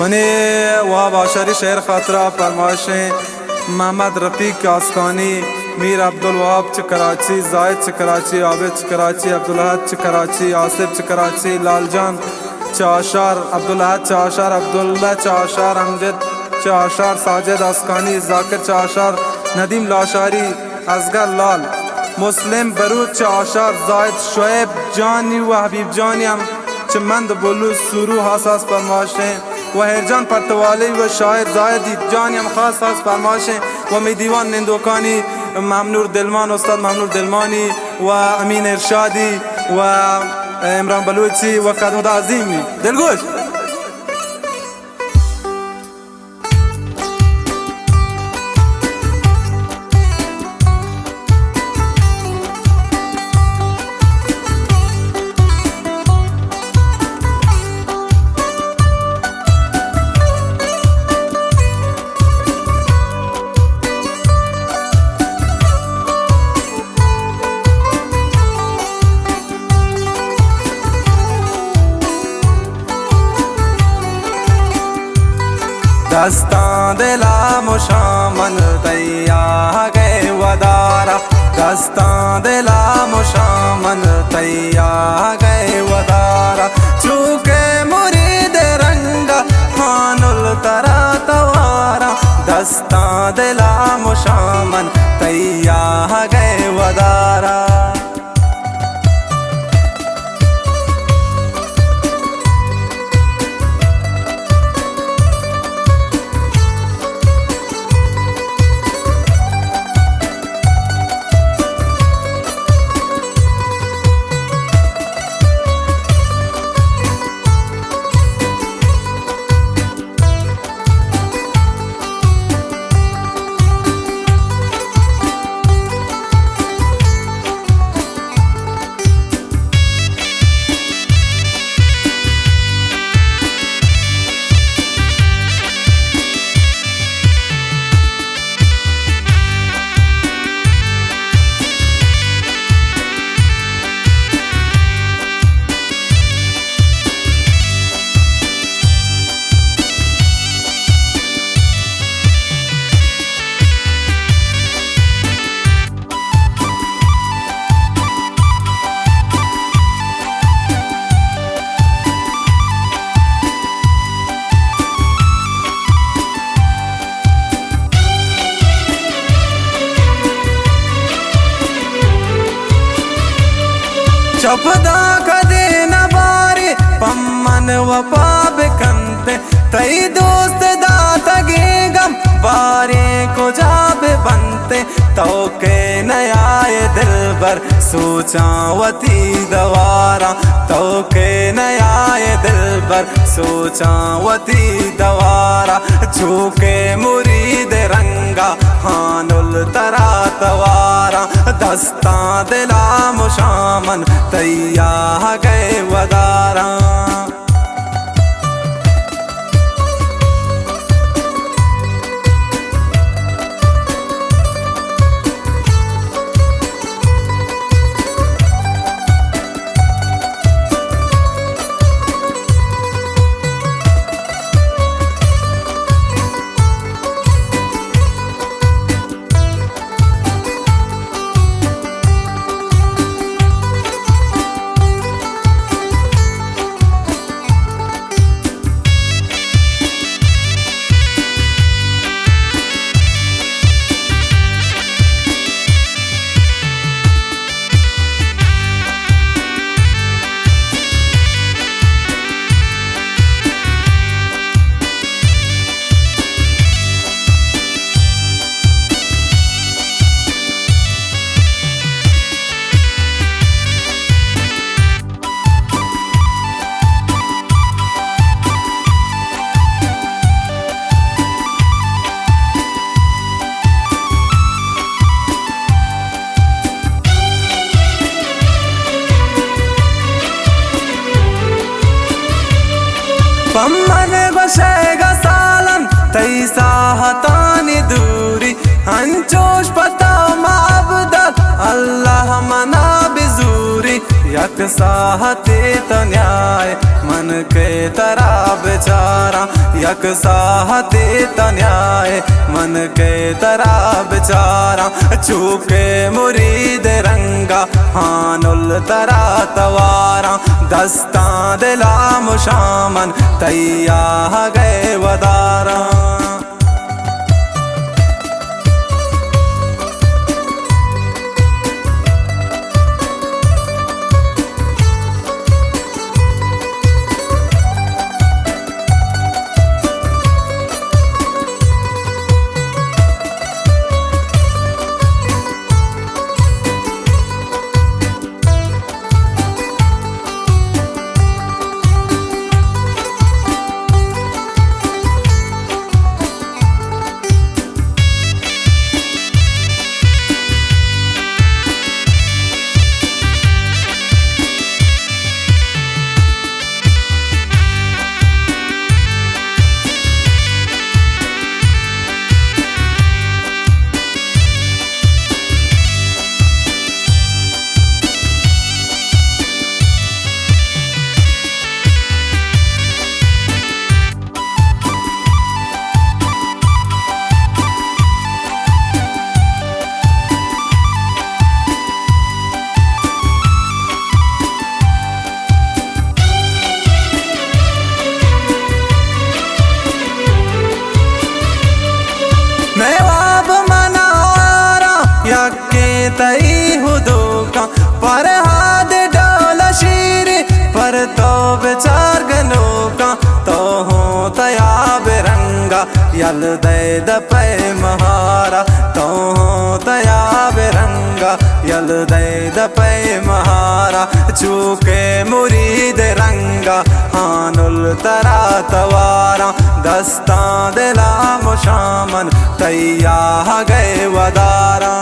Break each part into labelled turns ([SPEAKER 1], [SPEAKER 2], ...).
[SPEAKER 1] ونی و باشری شهر خاطرہ فرمایشیں محمد رفیق آسکانی، میر عبدالوهاب چه کراچی، زاید چه کراچی، عابد چه کراچی، عبدالحد چه کراچی، آصف چه کراچی، لال جان چه آشار، عبدالحد چه آشار، عبدالله چه آشار، امجد چه آشار، ساجد آسکانی، زاکر چه آشار، ندیم لاشاری، ازگر لال، مسلم برود چه آشار، زاید شعیب جانی و حبیب جانی هم چه مند بلو سرو حساس فرمایشیں و هرجان پرتوالی و شاعر زاید جانی هم خاص فرمایشیں و می دیوان نندوکانی ممنور دلمان، استاد ممنور دلمانی و امین ارشادی و عمران بلوچی و خدمت عظیمی دلگوش. دستان دلا مشامن تیا گئے ودارا، دستان دلا مشامن تیا گئے ودارا، چونکہ مرید رنگا خان الترا توارا، دستان دلا مشامن تیا گئے ودارا. चपदा कदे न बारे पम्मन वफा बिकंते तई दोस्त दात गेगम बारे को जाब बनते तो के नयाए दिल भर सोचावती दवारा, तो के नयाए दिल भर सोचावती दवारा, झूके मुरीद रंगा हानुल तरा तवारा, दस्तां दिला मुशामन तैया गए वदारा. पम्मन बशेगा सालन तैसा हतानी दूरी अंचोश पता माबदल अल्लाह मना बिजूरी यक साहती तो न्याय मन के तरा बेचारा यक साहती तो न्याय मन के तरा बेचारा चूके मुरीद रंगा हानुल तरा तवारा दस्ता दिला मुशामन तैया गए वदारा तई हुदूका पर हाथ डाला शीर पर तो बेचार गनूका तो हो तयाब रंगा यल दे दपे महारा तो हो तयाब रंगा यल दे दपे महारा चूके मुरीद रंगा हानुल तरा तवारा दस्ता दिला मुशामन तैया गए वदारा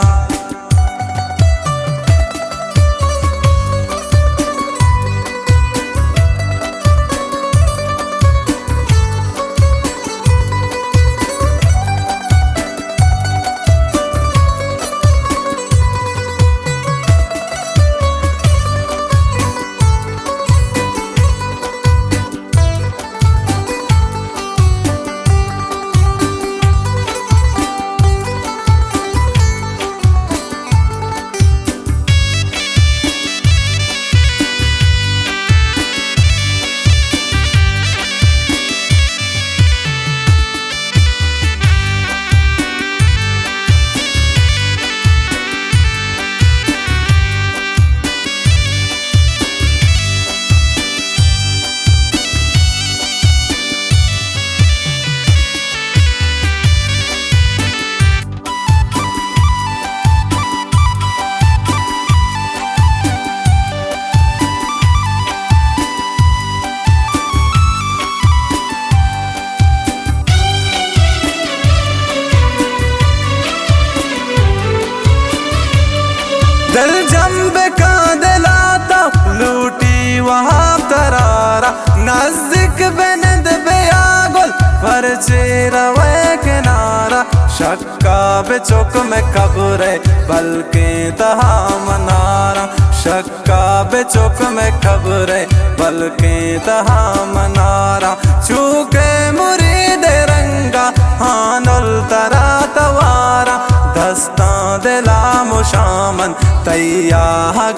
[SPEAKER 1] दिल जंब का दिलाता लूटी वहाँ तरारा नजदीक बेनद बेआगुल पर चेरवे किनारा शक्का बेचुक में कब्रे बल्कि तहा मनारा शक्का बेचुक में कब्रे बल्कि तहा मनारा चूके मुरीद रंगा हानुल तरा तवारा दस्ता दिला मुशामन तैया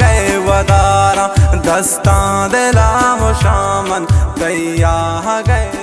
[SPEAKER 1] गए वदारा दस्ता दिला मुशामन तैया गए